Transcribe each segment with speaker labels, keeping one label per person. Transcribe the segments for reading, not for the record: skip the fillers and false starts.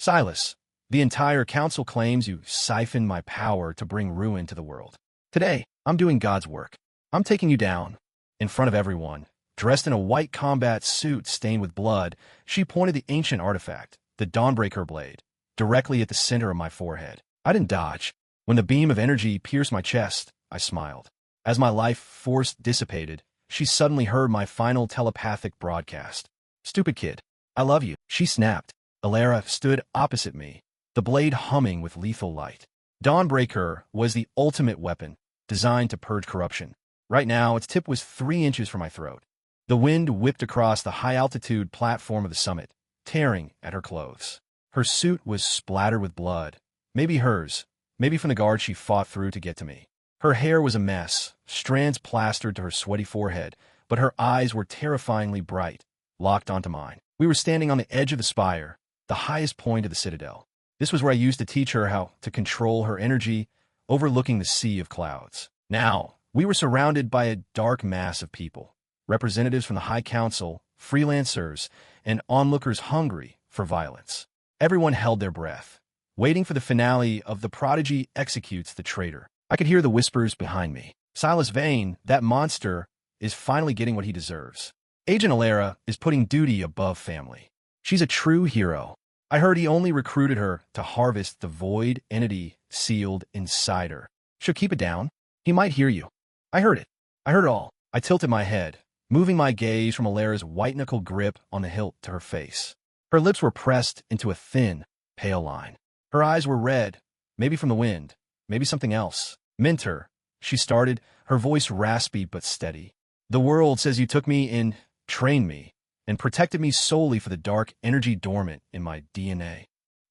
Speaker 1: Silas, the entire council claims you siphoned my power to bring ruin to the world. Today, I'm doing God's work. I'm taking you down. In front of everyone, dressed in a white combat suit stained with blood, she pointed the ancient artifact, the Dawnbreaker blade, directly at the center of my forehead. I didn't dodge. When the beam of energy pierced my chest, I smiled. As my life force dissipated, she suddenly heard my final telepathic broadcast. "Stupid kid, I love you," she snapped. Elara stood opposite me, the blade humming with lethal light. Dawnbreaker was the ultimate weapon, designed to purge corruption. Right now, its tip was 3 inches from my throat. The wind whipped across the high-altitude platform of the summit, tearing at her clothes. Her suit was splattered with blood. Maybe hers, maybe from the guard she fought through to get to me. Her hair was a mess, strands plastered to her sweaty forehead, but her eyes were terrifyingly bright, locked onto mine. We were standing on the edge of the spire, the highest point of the citadel. This was where I used to teach her how to control her energy, overlooking the sea of clouds. Now, we were surrounded by a dark mass of people, representatives from the High Council, freelancers, and onlookers hungry for violence. Everyone held their breath, waiting for the finale of The Prodigy Executes the Traitor. I could hear the whispers behind me. Silas Vane, that monster, is finally getting what he deserves. Agent Elara is putting duty above family. She's a true hero. I heard he only recruited her to harvest the void entity sealed inside her. She'll keep it down. He might hear you. I heard it. I heard it all. I tilted my head, moving my gaze from Elara's white-knuckle grip on the hilt to her face. Her lips were pressed into a thin, pale line. Her eyes were red, maybe from the wind, maybe something else. "Mentor," she started, her voice raspy but steady. "The world says you took me in, trained me, and protected me solely for the dark energy dormant in my DNA.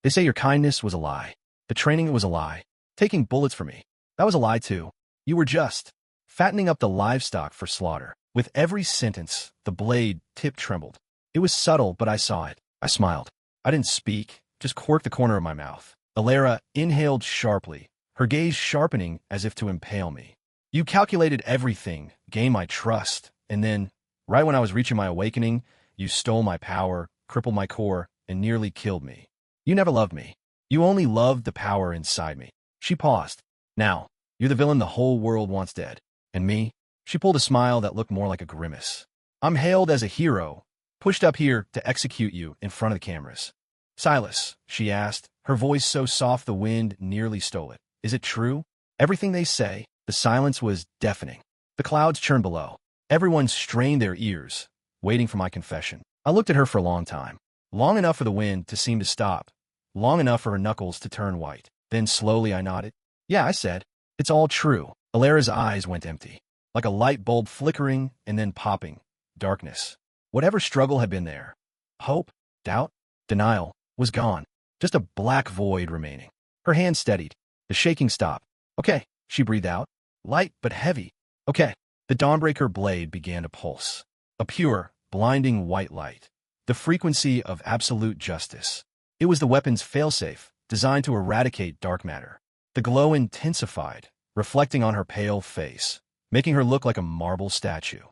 Speaker 1: They say your kindness was a lie. The training was a lie. Taking bullets for me, that was a lie too. You were just fattening up the livestock for slaughter." With every sentence, the blade tip trembled. It was subtle, but I saw it. I smiled. I didn't speak, just corked the corner of my mouth. Elara inhaled sharply, her gaze sharpening as if to impale me. "You calculated everything, gained my trust, and then, right when I was reaching my awakening, you stole my power, crippled my core, and nearly killed me. You never loved me. You only loved the power inside me." She paused. "Now, you're the villain the whole world wants dead. And me?" She pulled a smile that looked more like a grimace. "I'm hailed as a hero, pushed up here to execute you in front of the cameras." "Silas," she asked, her voice so soft the wind nearly stole it, "is it true? Everything they say?" The silence was deafening. The clouds churned below. Everyone strained their ears, waiting for my confession. I looked at her for a long time. Long enough for the wind to seem to stop. Long enough for her knuckles to turn white. Then slowly I nodded. "Yeah," I said. "It's all true." Elara's eyes went empty, like a light bulb flickering and then popping. Darkness. Whatever struggle had been there, hope, doubt, denial, was gone. Just a black void remaining. Her hand steadied. The shaking stopped. "Okay," she breathed out. Light but heavy. "Okay." The Dawnbreaker blade began to pulse. A pure, blinding white light. The frequency of absolute justice. It was the weapon's failsafe, designed to eradicate dark matter. The glow intensified, reflecting on her pale face, making her look like a marble statue.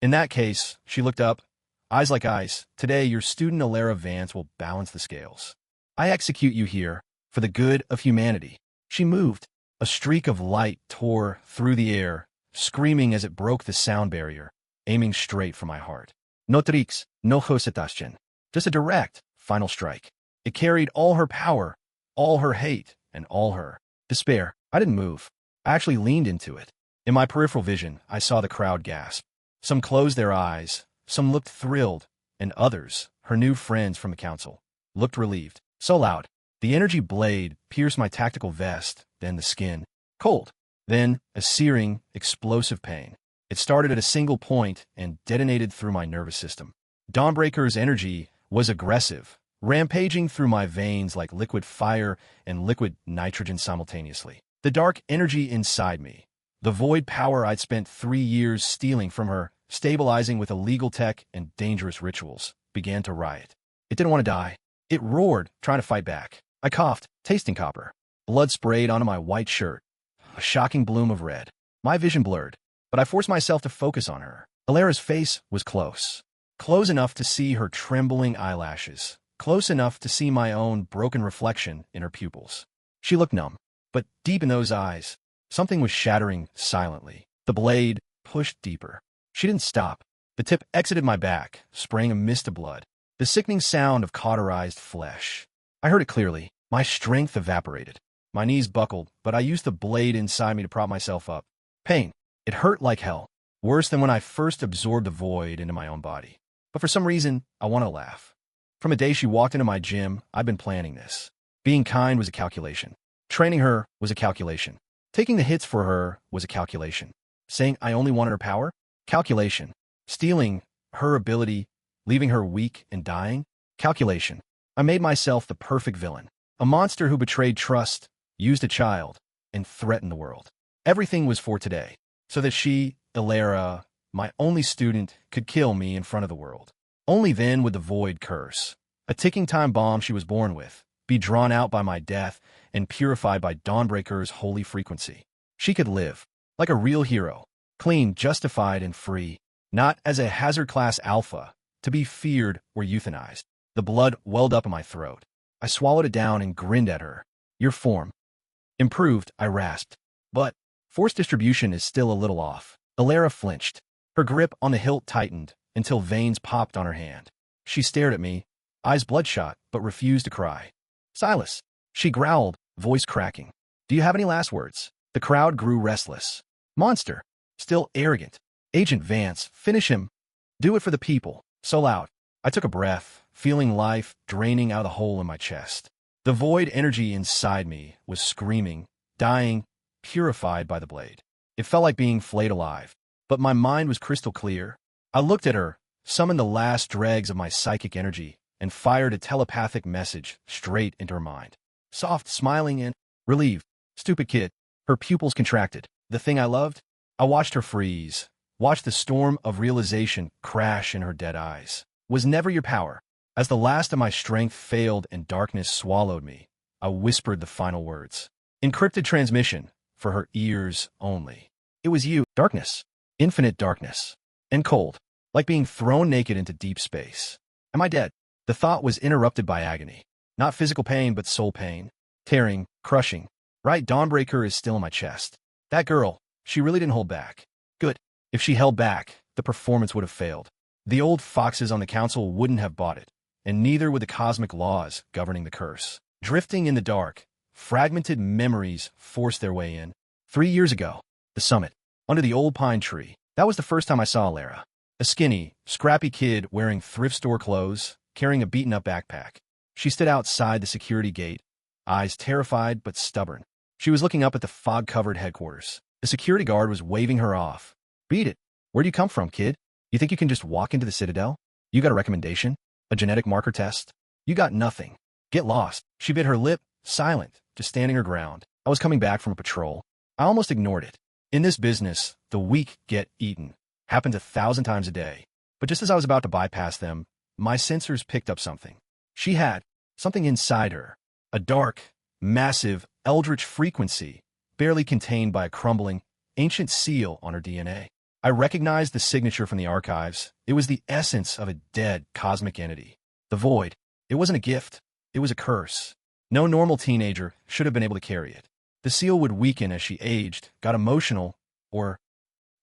Speaker 1: "In that case," she looked up, eyes like ice, "today your student Elara Vance will balance the scales. I execute you here for the good of humanity." She moved. A streak of light tore through the air, screaming as it broke the sound barrier, aiming straight for my heart. No tricks, no hesitation. Just a direct, final strike. It carried all her power, all her hate, and all her despair. I didn't move. I actually leaned into it. In my peripheral vision, I saw the crowd gasp. Some closed their eyes, some looked thrilled, and others, her new friends from the council, looked relieved. So loud. The energy blade pierced my tactical vest, then the skin. Cold. Then a searing, explosive pain. It started at a single point and detonated through my nervous system. Dawnbreaker's energy was aggressive, rampaging through my veins like liquid fire and liquid nitrogen simultaneously. The dark energy inside me, the void power I'd spent 3 years stealing from her, stabilizing with illegal tech and dangerous rituals, began to riot. It didn't want to die. It roared, trying to fight back. I coughed, tasting copper. Blood sprayed onto my white shirt. A shocking bloom of red. My vision blurred, but I forced myself to focus on her. Elara's face was close. Close enough to see her trembling eyelashes, close enough to see my own broken reflection in her pupils. She looked numb, but deep in those eyes, something was shattering silently. The blade pushed deeper. She didn't stop. The tip exited my back, spraying a mist of blood. The sickening sound of cauterized flesh. I heard it clearly. My strength evaporated. My knees buckled, but I used the blade inside me to prop myself up. Pain. It hurt like hell. Worse than when I first absorbed the void into my own body. But for some reason, I want to laugh. From the day she walked into my gym, I've been planning this. Being kind was a calculation. Training her was a calculation. Taking the hits for her was a calculation. Saying I only wanted her power? Calculation. Stealing her ability, leaving her weak and dying? Calculation. I made myself the perfect villain. A monster who betrayed trust, used a child, and threatened the world. Everything was for today, so that she, Elara, my only student, could kill me in front of the world. Only then would the void curse, a ticking time bomb she was born with, be drawn out by my death and purified by Dawnbreaker's holy frequency. She could live, like a real hero, clean, justified, and free, not as a hazard class alpha, to be feared or euthanized. The blood welled up in my throat. I swallowed it down and grinned at her. Your form. Improved, I rasped. But force distribution is still a little off. Elara flinched. Her grip on the hilt tightened until veins popped on her hand. She stared at me, eyes bloodshot, but refused to cry. Silas, she growled, voice cracking. Do you have any last words? The crowd grew restless. Monster. Still arrogant. Agent Vance, finish him. Do it for the people. So loud. I took a breath, feeling life draining out of the hole in my chest. The void energy inside me was screaming, dying, purified by the blade. It felt like being flayed alive, but my mind was crystal clear. I looked at her, summoned the last dregs of my psychic energy, and fired a telepathic message straight into her mind. Soft, smiling, and relieved. Stupid kid. Her pupils contracted. The thing I loved? I watched her freeze, watched the storm of realization crash in her dead eyes. Was never your power. As the last of my strength failed and darkness swallowed me, I whispered the final words. Encrypted transmission, for her ears only. It was you, darkness, infinite darkness, and cold, like being thrown naked into deep space. Am I dead? The thought was interrupted by agony. Not physical pain, but soul pain. Tearing, crushing. Right, Dawnbreaker is still in my chest. That girl, she really didn't hold back. Good. If she held back, the performance would have failed. The old foxes on the council wouldn't have bought it, and neither would the cosmic laws governing the curse. Drifting in the dark, fragmented memories forced their way in. 3 years ago, the summit, under the old pine tree. That was the first time I saw Lara. A skinny, scrappy kid wearing thrift store clothes, carrying a beaten-up backpack. She stood outside the security gate, eyes terrified but stubborn. She was looking up at the fog-covered headquarters. The security guard was waving her off. Beat it. Where do you come from, kid? You think you can just walk into the Citadel? You got a recommendation? A genetic marker test? You got nothing. Get lost. She bit her lip, silent, just standing her ground. I was coming back from a patrol. I almost ignored it. In this business, the weak get eaten. Happens 1,000 times a day. But just as I was about to bypass them, my sensors picked up something. She had something inside her. A dark, massive, eldritch frequency, barely contained by a crumbling, ancient seal on her DNA. I recognized the signature from the archives. It was the essence of a dead cosmic entity. The void. It wasn't a gift. It was a curse. No normal teenager should have been able to carry it. The seal would weaken as she aged, got emotional, or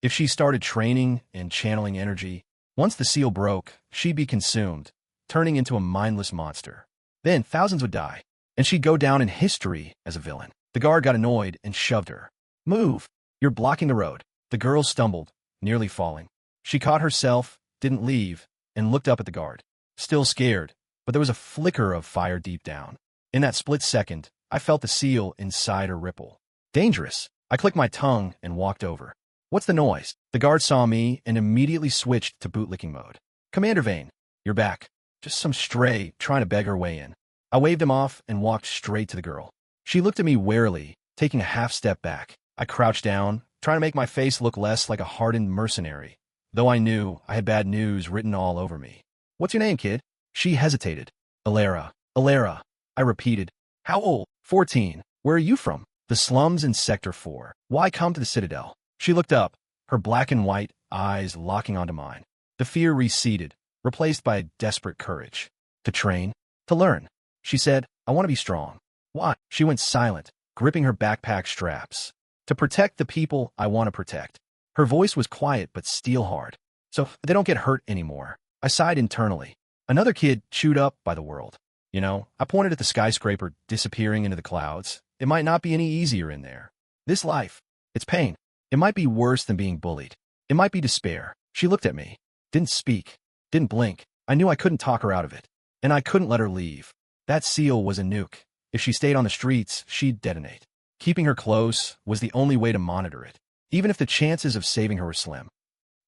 Speaker 1: if she started training and channeling energy. Once the seal broke, she'd be consumed, turning into a mindless monster. Then thousands would die, and she'd go down in history as a villain. The guard got annoyed and shoved her. Move! You're blocking the road. The girl stumbled, nearly falling. She caught herself, didn't leave, and looked up at the guard. Still scared, but there was a flicker of fire deep down. In that split second, I felt the seal inside her ripple. Dangerous. I clicked my tongue and walked over. What's the noise? The guard saw me and immediately switched to bootlicking mode. Commander Vane, you're back. Just some stray trying to beg her way in. I waved him off and walked straight to the girl. She looked at me warily, taking a half step back. I crouched down, trying to make my face look less like a hardened mercenary, though I knew I had bad news written all over me. What's your name, kid? She hesitated. Elara. Elara. I repeated. How old? 14. Where are you from? The slums in Sector 4. Why come to the Citadel? She looked up, her black and white eyes locking onto mine. The fear receded, replaced by a desperate courage. To train? To learn. She said, I want to be strong. Why? She went silent, gripping her backpack straps. To protect the people I want to protect. Her voice was quiet but steel hard. So they don't get hurt anymore. I sighed internally. Another kid chewed up by the world. I pointed at the skyscraper disappearing into the clouds. It might not be any easier in there. This life, it's pain. It might be worse than being bullied. It might be despair. She looked at me. Didn't speak. Didn't blink. I knew I couldn't talk her out of it. And I couldn't let her leave. That seal was a nuke. If she stayed on the streets, she'd detonate. Keeping her close was the only way to monitor it, even if the chances of saving her were slim.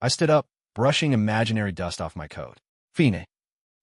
Speaker 1: I stood up, brushing imaginary dust off my coat. Fine.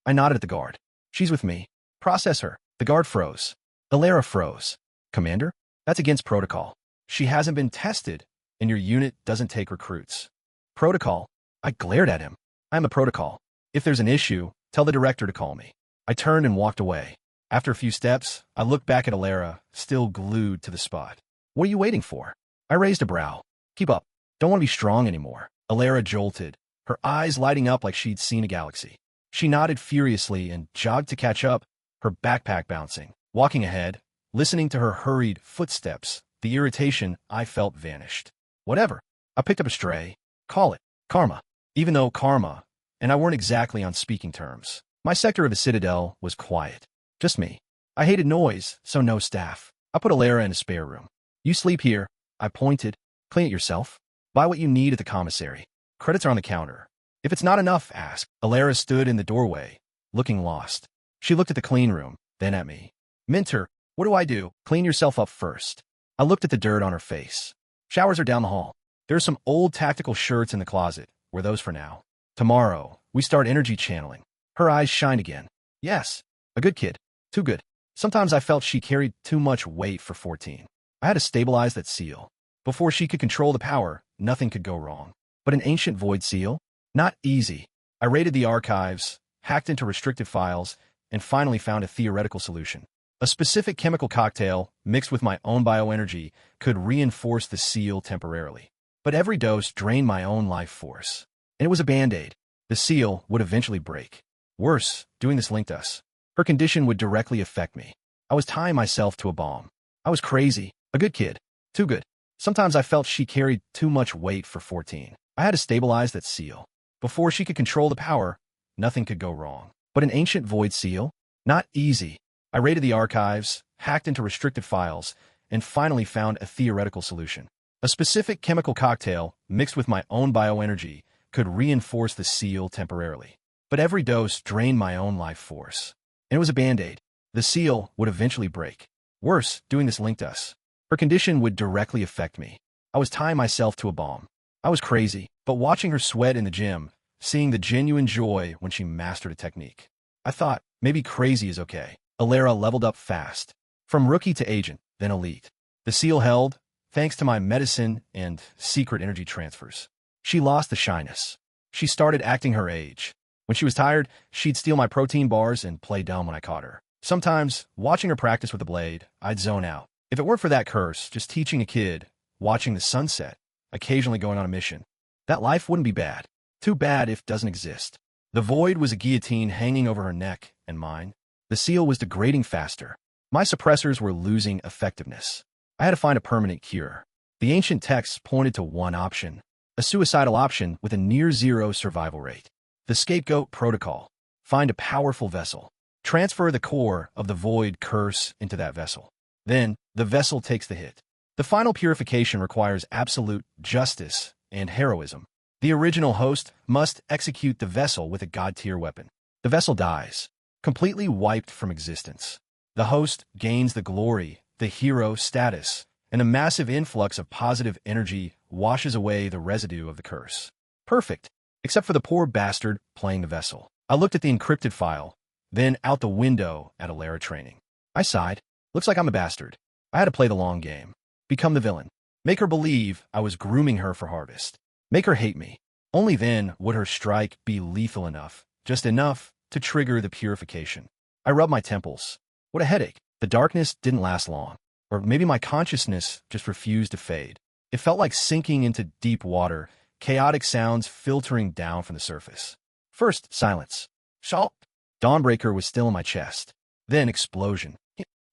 Speaker 1: I nodded at the guard. She's with me. Process her. The guard froze. Elara froze. Commander? That's against protocol. She hasn't been tested, and your unit doesn't take recruits. Protocol? I glared at him. I'm a protocol. If there's an issue, tell the director to call me. I turned and walked away. After a few steps, I looked back at Elara, still glued to the spot. What are you waiting for? I raised a brow. Keep up. Don't want to be strong anymore. Elara jolted, her eyes lighting up like she'd seen a galaxy. She nodded furiously and jogged to catch up, her backpack bouncing. Walking ahead, listening to her hurried footsteps, the irritation I felt vanished. Whatever. I picked up a stray. Call it karma. Even though karma and I weren't exactly on speaking terms. My sector of the Citadel was quiet. Just me. I hated noise, so no staff. I put Elara in a spare room. You sleep here. I pointed. Clean it yourself. Buy what you need at the commissary. Credits are on the counter. If it's not enough, ask. Elara stood in the doorway, looking lost. She looked at the clean room, then at me. Minter, what do I do? Clean yourself up first. I looked at the dirt on her face. Showers are down the hall. There are some old tactical shirts in the closet. Wear those for now. Tomorrow, we start energy channeling. Her eyes shined again. Yes, a good kid. Too good. Sometimes I felt she carried too much weight for 14. I had to stabilize that seal. Before she could control the power, nothing could go wrong. But an ancient void seal? Not easy. I raided the archives, hacked into restricted files, and finally found a theoretical solution. A specific chemical cocktail, mixed with my own bioenergy, could reinforce the seal temporarily. But every dose drained my own life force. And it was a band-aid. The seal would eventually break. Worse, doing this linked us. Her condition would directly affect me. I was tying myself to a bomb. I was crazy. A good kid. Too good. Sometimes I felt she carried too much weight for 14. I had to stabilize that seal. Before she could control the power, nothing could go wrong. But an ancient void seal? Not easy. I raided the archives, hacked into restricted files, and finally found a theoretical solution. A specific chemical cocktail, mixed with my own bioenergy, could reinforce the seal temporarily. But every dose drained my own life force. And it was a band-aid. The seal would eventually break. Worse, doing this linked us. Her condition would directly affect me. I was tying myself to a bomb. I was crazy, but watching her sweat in the gym, seeing the genuine joy when she mastered a technique. I thought, maybe crazy is okay. Elara leveled up fast. From rookie to agent, then elite. The seal held, thanks to my medicine and secret energy transfers. She lost the shyness. She started acting her age. When she was tired, she'd steal my protein bars and play dumb when I caught her. Sometimes, watching her practice with the blade, I'd zone out. If it weren't for that curse, just teaching a kid, watching the sunset, occasionally going on a mission, that life wouldn't be bad. Too bad if it doesn't exist. The void was a guillotine hanging over her neck and mine. The seal was degrading faster. My suppressors were losing effectiveness. I had to find a permanent cure. The ancient texts pointed to one option, a suicidal option with a near-zero survival rate. The scapegoat protocol. Find a powerful vessel. Transfer the core of the void curse into that vessel. Then, the vessel takes the hit. The final purification requires absolute justice and heroism. The original host must execute the vessel with a god-tier weapon. The vessel dies, completely wiped from existence. The host gains the glory, the hero status, and a massive influx of positive energy washes away the residue of the curse. Perfect, except for the poor bastard playing the vessel. I looked at the encrypted file, then out the window at Elara training. I sighed. Looks like I'm a bastard. I had to play the long game. Become the villain. Make her believe I was grooming her for harvest. Make her hate me. Only then would her strike be lethal enough, just enough to trigger the purification. I rubbed my temples. What a headache. The darkness didn't last long. Or maybe my consciousness just refused to fade. It felt like sinking into deep water, chaotic sounds filtering down from the surface. First, silence. Shalt. Dawnbreaker was still in my chest. Then explosion.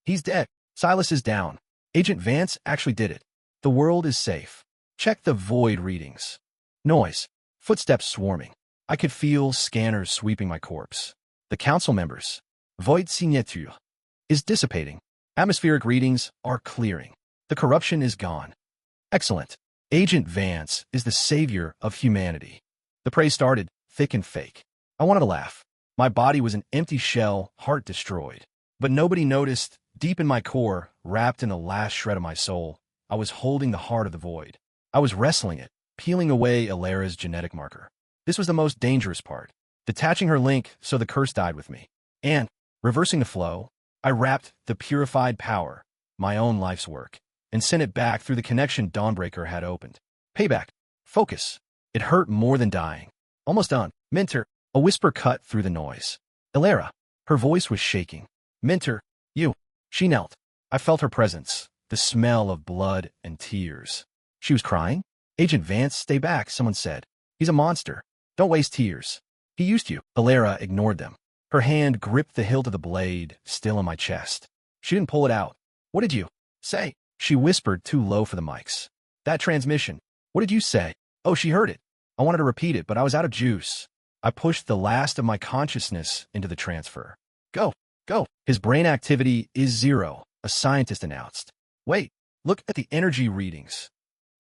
Speaker 1: He's dead. Silas is down. Agent Vance actually did it. The world is safe. Check the void readings. Noise. Footsteps swarming. I could feel scanners sweeping my corpse. The council members. Void signature is dissipating. Atmospheric readings are clearing. The corruption is gone. Excellent. Agent Vance is the savior of humanity. The praise started, thick and fake. I wanted to laugh. My body was an empty shell, heart destroyed. But nobody noticed. Deep in my core, wrapped in the last shred of my soul, I was holding the heart of the void. I was wrestling it, peeling away Elara's genetic marker. This was the most dangerous part. Detaching her link so the curse died with me. And, reversing the flow, I wrapped the purified power, my own life's work, and sent it back through the connection Dawnbreaker had opened. Payback. Focus. It hurt more than dying. Almost done. Mentor. A whisper cut through the noise. Elara. Her voice was shaking. Mentor. You. She knelt. I felt her presence, the smell of blood and tears. She was crying? Agent Vance, stay back, someone said. He's a monster. Don't waste tears. He used you. Elara ignored them. Her hand gripped the hilt of the blade, still in my chest. She didn't pull it out. What did you say? She whispered too low for the mics. That transmission. What did you say? Oh, she heard it. I wanted to repeat it, but I was out of juice. I pushed the last of my consciousness into the transfer. Go. Go. His brain activity is 0, a scientist announced. Wait, look at the energy readings.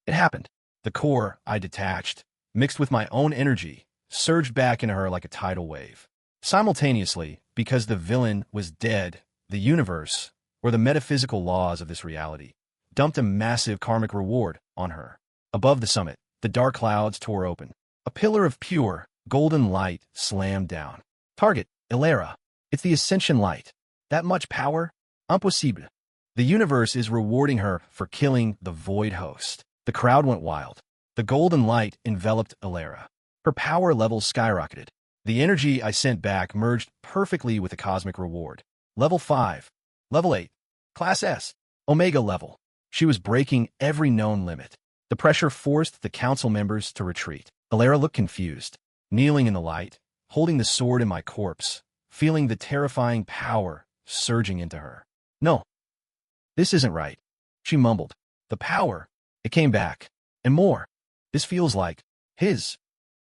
Speaker 1: It happened. The core I detached, mixed with my own energy, surged back into her like a tidal wave. Simultaneously, because the villain was dead, the universe, or the metaphysical laws of this reality, dumped a massive karmic reward on her. Above the summit, the dark clouds tore open. A pillar of pure, golden light slammed down. Target, Elara. It's the ascension light. That much power? Impossible. The universe is rewarding her for killing the void host. The crowd went wild. The golden light enveloped Elara. Her power levels skyrocketed. The energy I sent back merged perfectly with the cosmic reward. Level 5. Level 8. Class S. Omega level. She was breaking every known limit. The pressure forced the council members to retreat. Elara looked confused, kneeling in the light, holding the sword in my corpse, feeling the terrifying power surging into her. No, this isn't right, she mumbled. The power, it came back, and more. This feels like his.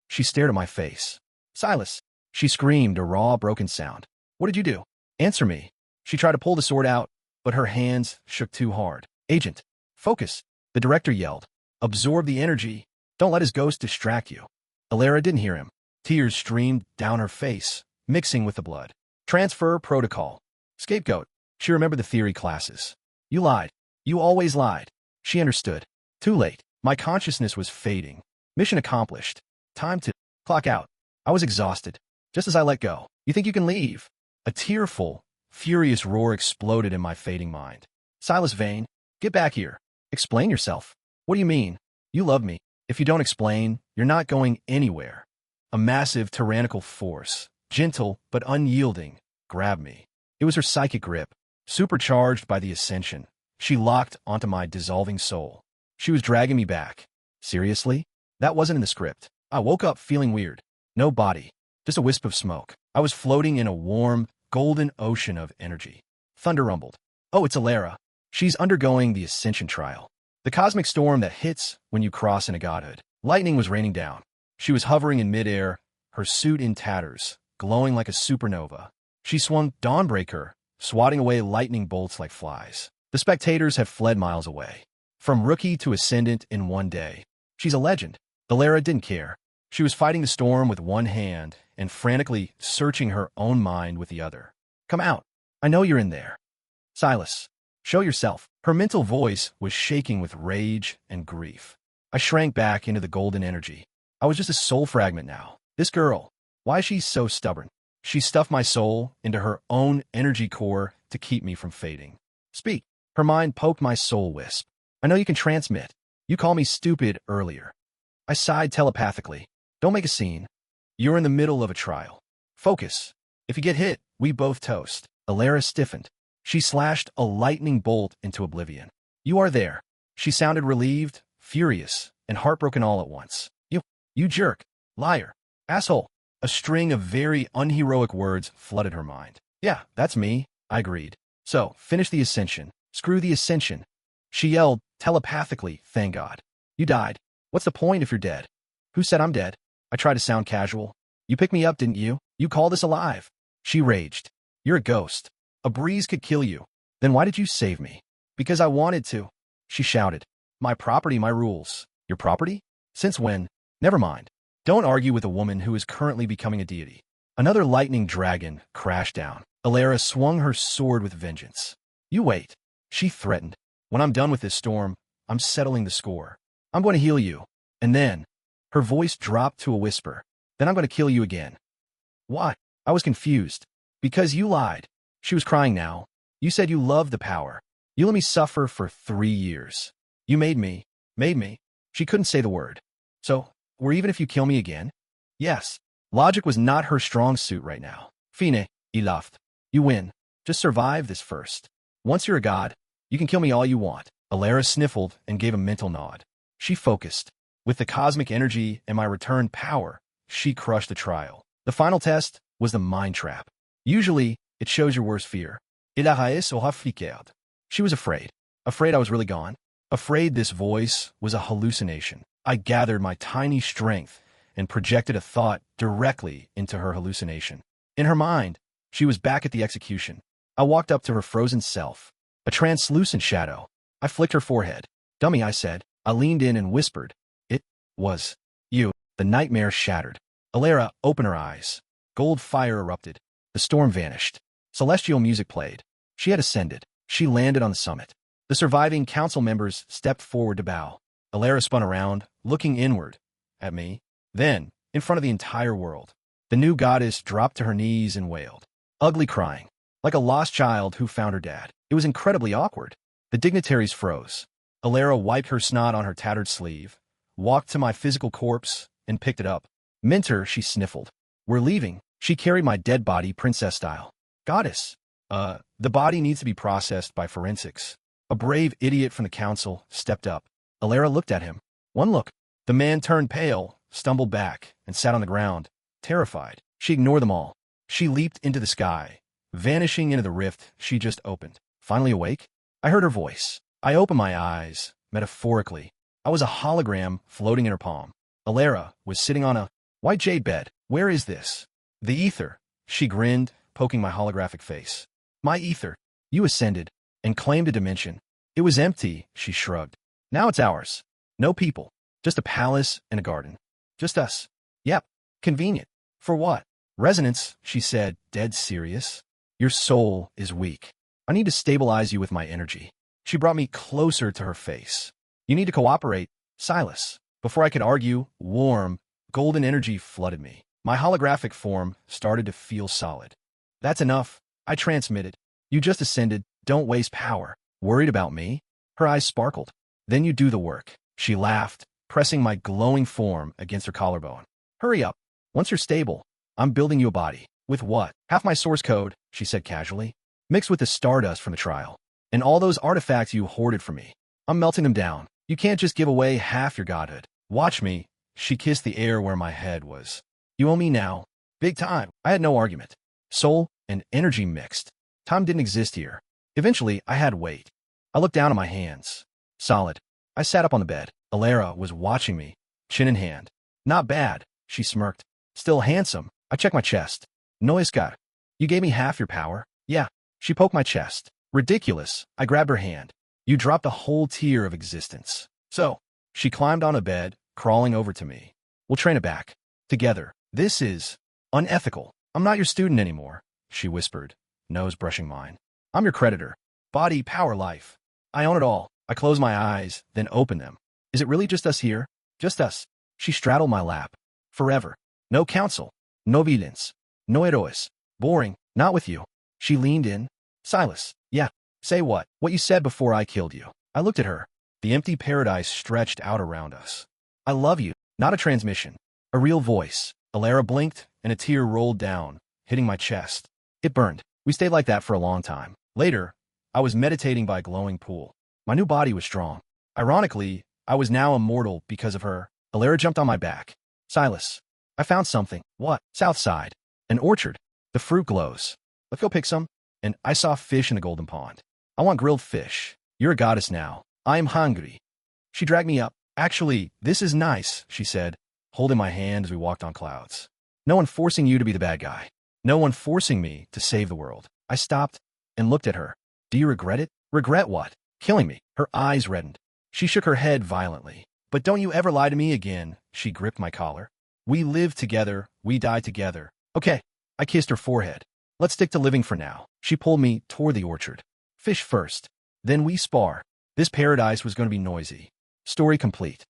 Speaker 1: She stared at my face. Silas, she screamed, a raw, broken sound. What did you do? Answer me. She tried to pull the sword out, but her hands shook too hard. Agent, focus, the director yelled. Absorb the energy. Don't let his ghost distract you. Elara didn't hear him. Tears streamed down her face, mixing with the blood. Transfer protocol. Scapegoat. She remembered the theory classes. You lied. You always lied. She understood. Too late. My consciousness was fading. Mission accomplished. Time to clock out. I was exhausted. Just as I let go. You think you can leave? A tearful, furious roar exploded in my fading mind. Silas Vane, get back here. Explain yourself. What do you mean? You love me. If you don't explain, you're not going anywhere. A massive tyrannical force, gentle but unyielding, grabbed me. It was her psychic grip, supercharged by the ascension. She locked onto my dissolving soul. She was dragging me back. Seriously? That wasn't in the script. I woke up feeling weird. No body, just a wisp of smoke. I was floating in a warm, golden ocean of energy. Thunder rumbled. Oh, it's Elara. She's undergoing the ascension trial. The cosmic storm that hits when you cross into godhood. Lightning was raining down. She was hovering in midair, her suit in tatters, glowing like a supernova. She swung Dawnbreaker, swatting away lightning bolts like flies. The spectators have fled miles away. From rookie to ascendant in one day. She's a legend. Elara didn't care. She was fighting the storm with one hand and frantically searching her own mind with the other. Come out. I know you're in there. Silas, show yourself. Her mental voice was shaking with rage and grief. I shrank back into the golden energy. I was just a soul fragment now. This girl, why is she so stubborn? She stuffed my soul into her own energy core to keep me from fading. Speak. Her mind poked my soul wisp. I know you can transmit. You called me stupid earlier. I sighed telepathically. Don't make a scene. You're in the middle of a trial. Focus. If you get hit, we both toast. Elara stiffened. She slashed a lightning bolt into oblivion. You are there. She sounded relieved, furious, and heartbroken all at once. You jerk, liar, asshole. A string of very unheroic words flooded her mind. Yeah, that's me. I agreed. So, finish the ascension. Screw the ascension. She yelled, telepathically, thank God. You died. What's the point if you're dead? Who said I'm dead? I tried to sound casual. You picked me up, didn't you? You called us alive. She raged. You're a ghost. A breeze could kill you. Then why did you save me? Because I wanted to. She shouted. My property, my rules. Your property? Since when? Never mind. Don't argue with a woman who is currently becoming a deity. Another lightning dragon crashed down. Elara swung her sword with vengeance. You wait. She threatened. When I'm done with this storm, I'm settling the score. I'm going to heal you. And then, her voice dropped to a whisper. Then I'm going to kill you again. Why? I was confused. Because you lied. She was crying now. You said you loved the power. You let me suffer for 3 years. You made me. She couldn't say the word. So, or even if you kill me again? Yes. Logic was not her strong suit right now. Fine, elaft. You win. Just survive this first. Once you're a god, you can kill me all you want. Elara sniffled and gave a mental nod. She focused. With the cosmic energy and my returned power, she crushed the trial. The final test was the mind trap. Usually, it shows your worst fear. Elara aura flickered. She was afraid. Afraid I was really gone. Afraid this voice was a hallucination. I gathered my tiny strength and projected a thought directly into her hallucination. In her mind, she was back at the execution. I walked up to her frozen self, a translucent shadow. I flicked her forehead. Dummy, I said. I leaned in and whispered. It was you. The nightmare shattered. Elara opened her eyes. Gold fire erupted. The storm vanished. Celestial music played. She had ascended. She landed on the summit. The surviving council members stepped forward to bow. Elara spun around, looking inward at me. Then, in front of the entire world, the new goddess dropped to her knees and wailed. Ugly crying, like a lost child who found her dad. It was incredibly awkward. The dignitaries froze. Elara wiped her snot on her tattered sleeve, walked to my physical corpse, and picked it up. Mentor, she sniffled. We're leaving. She carried my dead body princess style. Goddess. The body needs to be processed by forensics. A brave idiot from the council stepped up. Elara looked at him. One look. The man turned pale, stumbled back, and sat on the ground, terrified. She ignored them all. She leaped into the sky, vanishing into the rift she just opened. Finally awake? I heard her voice. I opened my eyes, metaphorically. I was a hologram floating in her palm. Elara was sitting on a white jade bed. Where is this? The ether. She grinned, poking my holographic face. My ether. You ascended and claimed a dimension. It was empty, she shrugged. Now it's ours. No people. Just a palace and a garden. Just us. Yep. Convenient. For what? Resonance, she said, dead serious. Your soul is weak. I need to stabilize you with my energy. She brought me closer to her face. You need to cooperate, Silas. Before I could argue, warm, golden energy flooded me. My holographic form started to feel solid. That's enough, I transmitted. You just ascended, don't waste power. Worried about me? Her eyes sparkled. Then you do the work. She laughed, pressing my glowing form against her collarbone. Hurry up. Once you're stable, I'm building you a body. With what? Half my source code, she said casually, mixed with the stardust from the trial. And all those artifacts you hoarded from me. I'm melting them down. You can't just give away half your godhood. Watch me. She kissed the air where my head was. You owe me now. Big time. I had no argument. Soul and energy mixed. Time didn't exist here. Eventually, I had weight. I looked down at my hands. Solid. I sat up on the bed. Elara was watching me, chin in hand. Not bad, she smirked. Still handsome. I checked my chest. No escar. You gave me half your power. Yeah. She poked my chest. Ridiculous. I grabbed her hand. You dropped a whole tier of existence. So, she climbed on a bed, crawling over to me. We'll train it back. Together. This is unethical. I'm not your student anymore, she whispered, nose brushing mine. I'm your creditor. Body, power, life. I own it all. I closed my eyes, then opened them. Is it really just us here? Just us. She straddled my lap. Forever. No council. No villains. No heroes. Boring. Not with you. She leaned in. Silas. Yeah. Say what? What you said before I killed you. I looked at her. The empty paradise stretched out around us. I love you. Not a transmission. A real voice. Elara blinked, and a tear rolled down, hitting my chest. It burned. We stayed like that for a long time. Later, I was meditating by a glowing pool. My new body was strong. Ironically, I was now immortal because of her. Elara jumped on my back. Silas. I found something. What? South side. An orchard. The fruit glows. Let's go pick some. and I saw fish in the golden pond. I want grilled fish. You're a goddess now. I am hungry. She dragged me up. Actually, this is nice, she said, holding my hand as we walked on clouds. No one forcing you to be the bad guy. No one forcing me to save the world. I stopped and looked at her. Do you regret it? Regret what? Killing me. Her eyes reddened. She shook her head violently. But don't you ever lie to me again. She gripped my collar. We live together. We die together. Okay. I kissed her forehead. Let's stick to living for now. She pulled me toward the orchard. Fish first. Then we spar. This paradise was going to be noisy. Story complete.